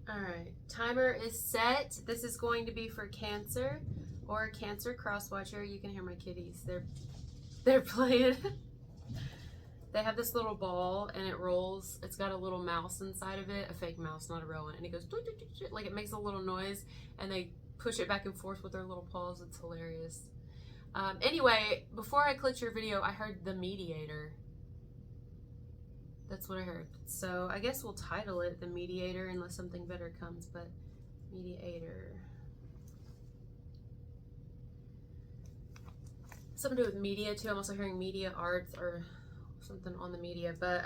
All right, timer is set. This is going to be for Cancer or Cancer cross watcher. You can hear my kitties. They're playing. They have this little ball and it rolls. It's got a little mouse inside of it, a fake mouse, not a real one. And it goes like it makes a little noise, and they push it back and forth with their little paws. It's hilarious. Anyway, before I clicked your video, I heard the Mediator. That's what I heard. So I guess we'll title it The Mediator unless something better comes, but Mediator. Something to do with media too. I'm also hearing media arts or something on the media, but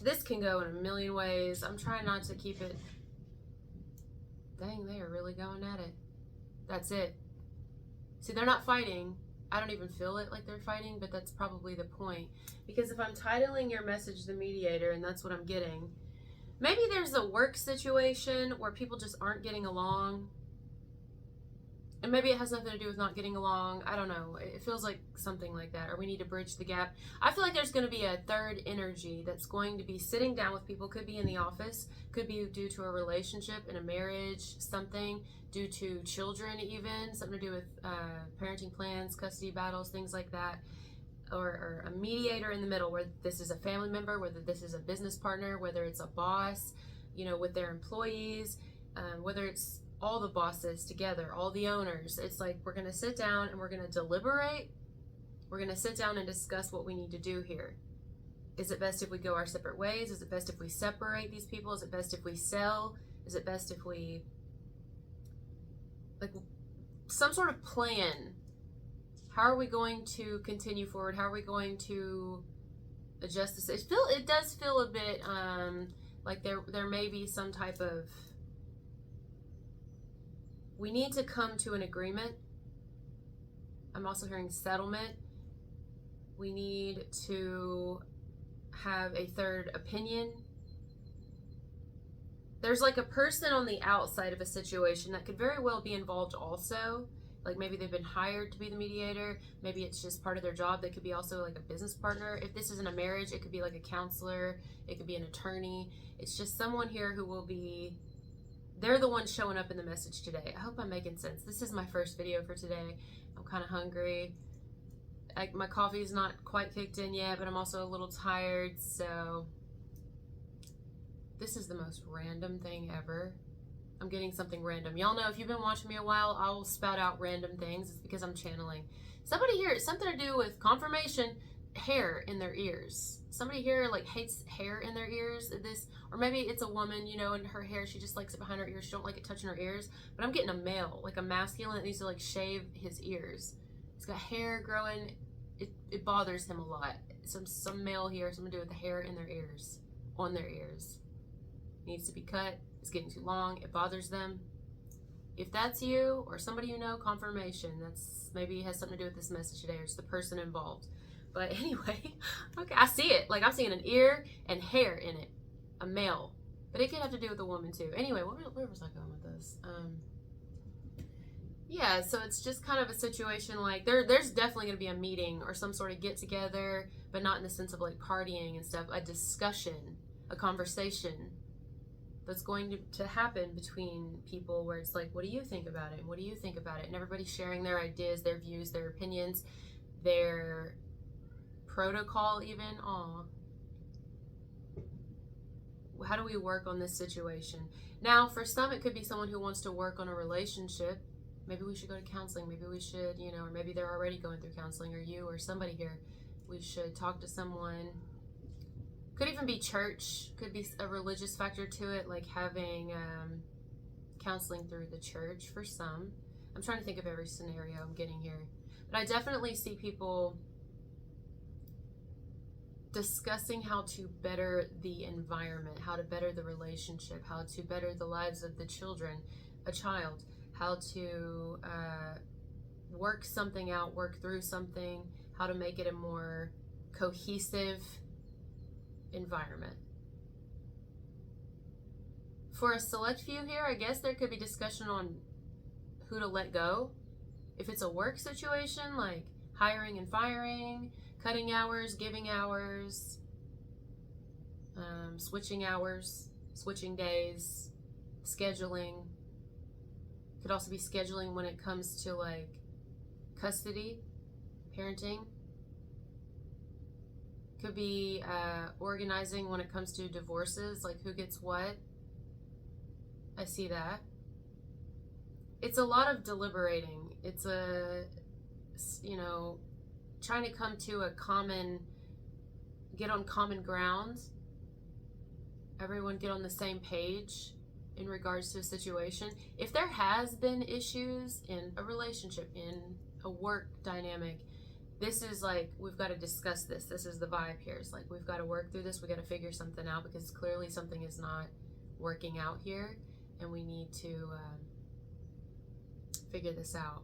this can go in a million ways. I'm trying not to keep it. Dang, they are really going at it. That's it. See, they're not fighting. I don't even feel it like they're fighting, but that's probably the point. Because if I'm titling your message The Mediator, and that's what I'm getting, maybe there's a work situation where people just aren't getting along. And maybe it has nothing to do with not getting along. I don't know. It feels like something like that. Or we need to bridge the gap. I feel like there's going to be a third energy that's going to be sitting down with people. Could be in the office. Could be due to a relationship, in a marriage, something. Due to children even. Something to do with parenting plans, custody battles, things like that. Or a mediator in the middle, where this is a family member, whether this is a business partner, whether it's a boss, you know, with their employees, whether it's all the bosses together, all the owners. It's like we're going to sit down and we're going to deliberate. We're going to sit down and discuss what we need to do here. Is it best if we go our separate ways? Is it best if we separate these people? Is it best if we sell? Is it best if we, like, some sort of plan? How are we going to continue forward? How are we going to adjust this? It does feel a bit like there may be some type of, we need to come to an agreement. I'm also hearing settlement. We need to have a third opinion. There's like a person on the outside of a situation that could very well be involved also. Like maybe they've been hired to be the mediator. Maybe it's just part of their job. They could be also like a business partner. If this isn't a marriage, it could be like a counselor. It could be an attorney. It's just someone here who will be, they're the ones showing up in the message today. I hope I'm making sense. This is my first video for today. I'm kind of hungry. My coffee's not quite kicked in yet, but I'm also a little tired. So this is the most random thing ever. I'm getting something random. Y'all know if you've been watching me a while, I'll spout out random things. It's because I'm channeling. Somebody here, something to do with confirmation, hair in their ears. Somebody here like hates hair in their ears. This, or maybe it's a woman, you know, and her hair, she just likes it behind her ears. She don't like it touching her ears. But I'm getting a male, like a masculine that needs to like shave his ears. He's got hair growing. It bothers him a lot. Some male here, something to do with the hair in their ears, on their ears. Needs to be cut. It's getting too long. It bothers them. If that's you or somebody you know, confirmation. That's maybe has something to do with this message today, or it's the person involved. But anyway, okay, I see it. Like I'm seeing an ear and hair in it, a male, but it could have to do with a woman too. Anyway, where was I going with this? Yeah, so it's just kind of a situation like there's definitely going to be a meeting or some sort of get together, but not in the sense of like partying and stuff. A discussion, a conversation that's going to happen between people where it's like, what do you think about it? What do you think about it? And everybody's sharing their ideas, their views, their opinions, their protocol even. How do we work on this situation? Now, for some, it could be someone who wants to work on a relationship. Maybe we should go to counseling. Maybe we should, you know, or maybe they're already going through counseling, or you or somebody here. We should talk to someone. Could even be church. Could be a religious factor to it, like having counseling through the church for some. I'm trying to think of every scenario I'm getting here. But I definitely see people discussing how to better the environment, how to better the relationship, how to better the lives of the children, a child, how to work something out, work through something, how to make it a more cohesive environment. For a select few here, I guess there could be discussion on who to let go. If it's a work situation, like hiring and firing, cutting hours, giving hours, switching hours, switching days, scheduling. Could also be scheduling when it comes to like custody, parenting. Could be organizing when it comes to divorces, like who gets what. I see that. It's a lot of deliberating. It's trying to come to get on common ground. Everyone get on the same page in regards to a situation. If there has been issues in a relationship, in a work dynamic, this is like, we've got to discuss this. This is the vibe here. It's like, we've got to work through this. We got to figure something out because clearly something is not working out here and we need to figure this out.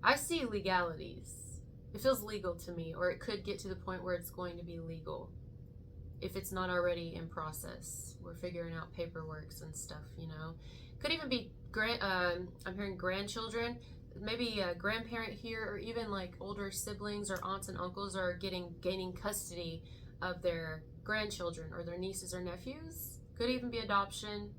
I see legalities. It feels legal to me, or it could get to the point where it's going to be legal if it's not already in process. We're figuring out paperworks and stuff, Could even be I'm hearing grandchildren, maybe a grandparent here, or even like older siblings or aunts and uncles are gaining custody of their grandchildren or their nieces or nephews. Could even be adoption.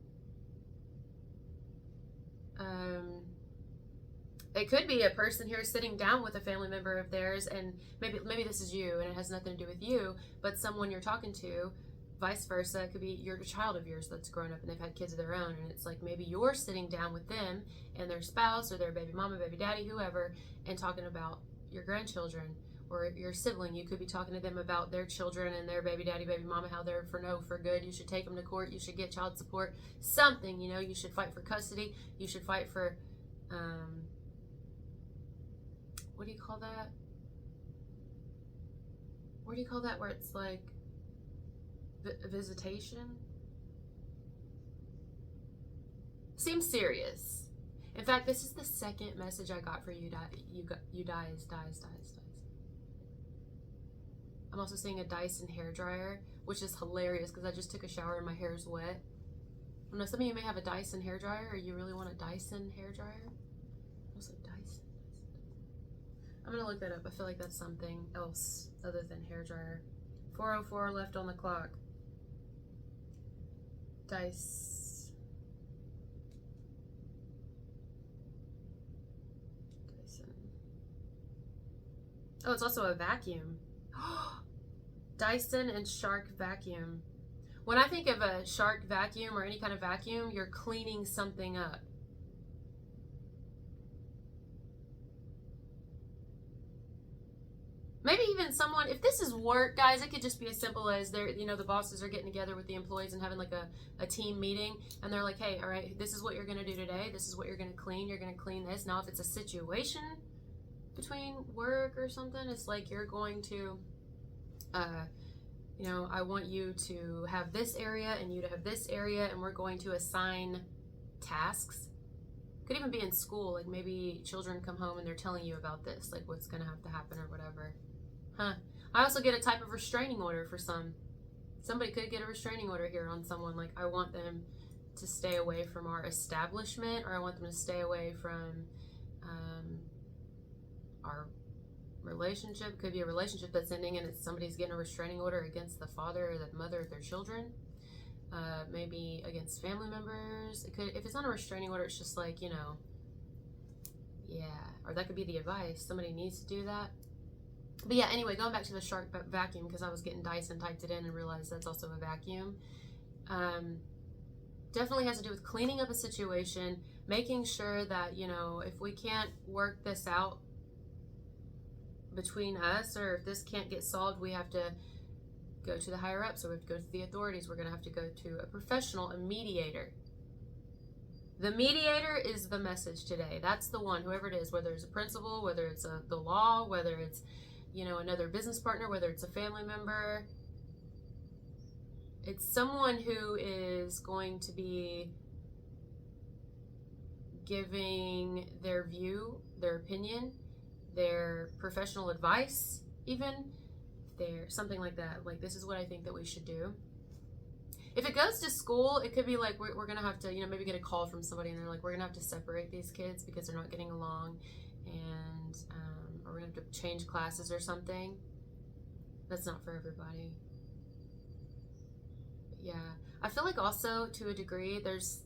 It could be a person here sitting down with a family member of theirs, and maybe this is you, and it has nothing to do with you, but someone you're talking to, vice versa. It could be a child of yours that's grown up and they've had kids of their own, and it's like maybe you're sitting down with them and their spouse or their baby mama, baby daddy, whoever, and talking about your grandchildren or your sibling. You could be talking to them about their children and their baby daddy, baby mama, how they're for good. You should take them to court. You should get child support. Something, you should fight for custody. You should fight for, what do you call that? What do you call that where it's like visitation? Seems serious. In fact, this is the second message I got for you. You dies. I'm also seeing a Dyson hairdryer, which is hilarious because I just took a shower and my hair is wet. I know some of you may have a Dyson hairdryer, or you really want a Dyson hairdryer. Also Dyson. I'm gonna look that up. I feel like that's something else other than hairdryer. 4:04 left on the clock. Dyson. Oh, it's also a vacuum. Dyson and Shark vacuum. When I think of a Shark vacuum or any kind of vacuum, you're cleaning something up. Maybe even someone, if this is work, guys, it could just be as simple as the bosses are getting together with the employees and having like a team meeting, and they're like, hey, all right, this is what you're going to do today. This is what you're going to clean. You're going to clean this. Now, if it's a situation between work or something, it's like you're going to, I want you to have this area and you to have this area, and we're going to assign tasks. Could even be in school, like maybe children come home and they're telling you about this, like what's going to have to happen or whatever. I also get a type of restraining order for somebody could get a restraining order here on someone, like I want them to stay away from our establishment, or I want them to stay away from our relationship. Could be a relationship that's ending and somebody's getting a restraining order against the father or the mother of their children. Maybe against family members. It could, if it's not a restraining order, it's just like, or that could be the advice. Somebody needs to do that. But yeah, anyway, going back to the Shark vacuum, because I was getting Dyson, typed it in and realized that's also a vacuum. Definitely has to do with cleaning up a situation, making sure that, if we can't work this out between us, or if this can't get solved, we have to go to the higher ups, or we have to go to the authorities. We're going to have to go to a professional, a mediator. The mediator is the message today. That's the one, whoever it is, whether it's a principal, whether it's the law, whether it's, another business partner, whether it's a family member. It's someone who is going to be giving their view, their opinion, their professional advice, even. Something like that. Like, this is what I think that we should do. If it goes to school, it could be like we're going to have to, maybe get a call from somebody and they're like, we're going to have to separate these kids because they're not getting along, and or we're going to have to change classes or something. That's not for everybody. Yeah. I feel like also to a degree, there's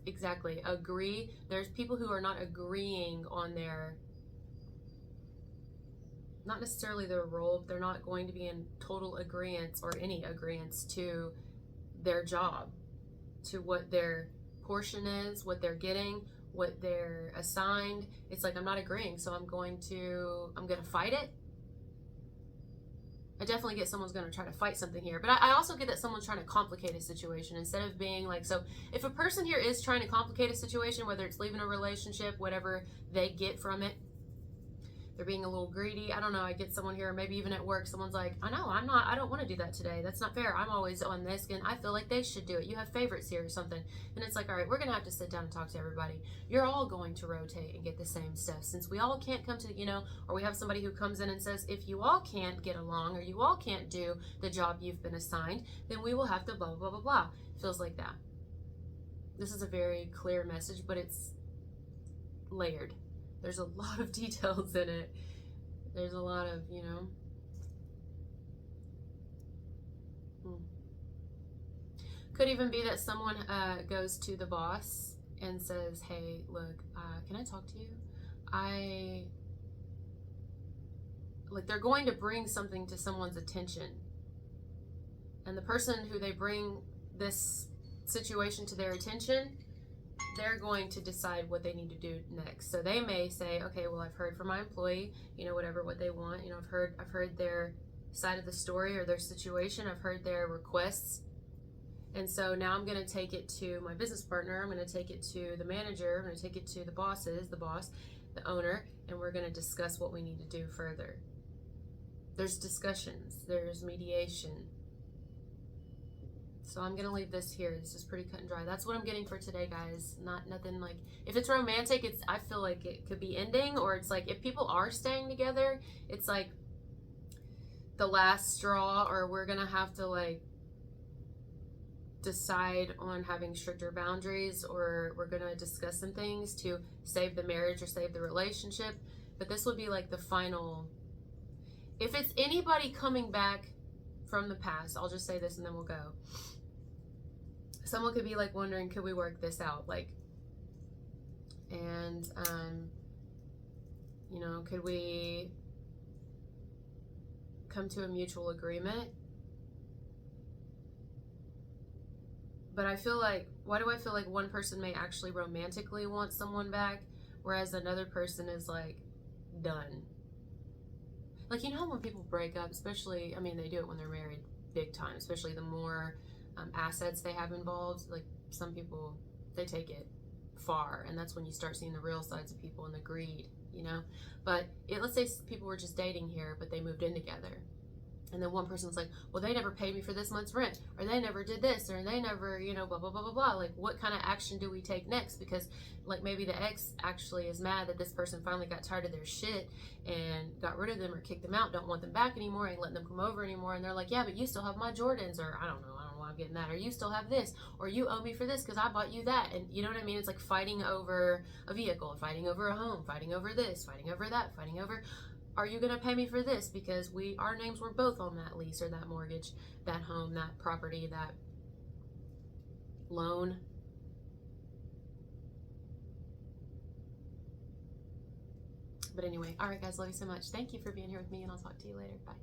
there's people who are not agreeing on their, not necessarily their role, they're not going to be in total agreement or any agreement to their job, to what their portion is, what they're getting, what they're assigned. It's like, I'm not agreeing, so I'm going to fight it. I definitely get someone's going to try to fight something here, but I also get that someone's trying to complicate a situation instead of being like, so if a person here is trying to complicate a situation, whether it's leaving a relationship, whatever they get from it, they're being a little greedy. I don't know. I get someone here, maybe even at work, someone's like, I don't want to do that today. That's not fair. I'm always on this and I feel like they should do it. You have favorites here or something. And it's like, all right, we're going to have to sit down and talk to everybody. You're all going to rotate and get the same stuff. Since we all can't come to, or we have somebody who comes in and says, if you all can't get along or you all can't do the job you've been assigned, then we will have to blah, blah, blah, blah. Feels like that. This is a very clear message, but it's layered. There's a lot of details in it. There's a lot of, Could even be that someone goes to the boss and says, hey, look, can I talk to you? They're going to bring something to someone's attention. And the person who they bring this situation to their attention, they're going to decide what they need to do next. So they may say, okay, well, I've heard from my employee, whatever what they want. I've heard their side of the story or their situation. I've heard their requests. And so now I'm going to take it to my business partner. I'm going to take it to the manager. I'm going to take it to the boss, the owner, and we're going to discuss what we need to do further. There's discussions. There's mediation. So I'm going to leave this here. This is pretty cut and dry. That's what I'm getting for today, guys. Nothing like, if it's romantic, I feel like it could be ending, or it's like if people are staying together, it's like the last straw, or we're going to have to decide on having stricter boundaries, or we're going to discuss some things to save the marriage or save the relationship. But this would be like the final, if it's anybody coming back from the past, I'll just say this and then we'll go. Someone could be wondering, could we work this out? Could we come to a mutual agreement? But I feel like, why do I feel like one person may actually romantically want someone back, whereas another person is done? How when people break up, especially, they do it when they're married big time, especially the more assets they have involved. Some people, they take it far, and that's when you start seeing the real sides of people and the greed, But let's say people were just dating here, but they moved in together. And then one person's like, well, they never paid me for this month's rent, or they never did this, or they never, blah, blah, blah, blah, blah. What kind of action do we take next? Because maybe the ex actually is mad that this person finally got tired of their shit and got rid of them or kicked them out, don't want them back anymore, ain't letting them come over anymore. And they're like, yeah, but you still have my Jordans, or I don't know why I'm getting that, or you still have this, or you owe me for this because I bought you that. And you know what I mean? It's like fighting over a vehicle, fighting over a home, fighting over this, fighting over that, fighting over, are you going to pay me for this? Because our names were both on that lease or that mortgage, that home, that property, that loan. But anyway, all right, guys, love you so much. Thank you for being here with me, and I'll talk to you later. Bye.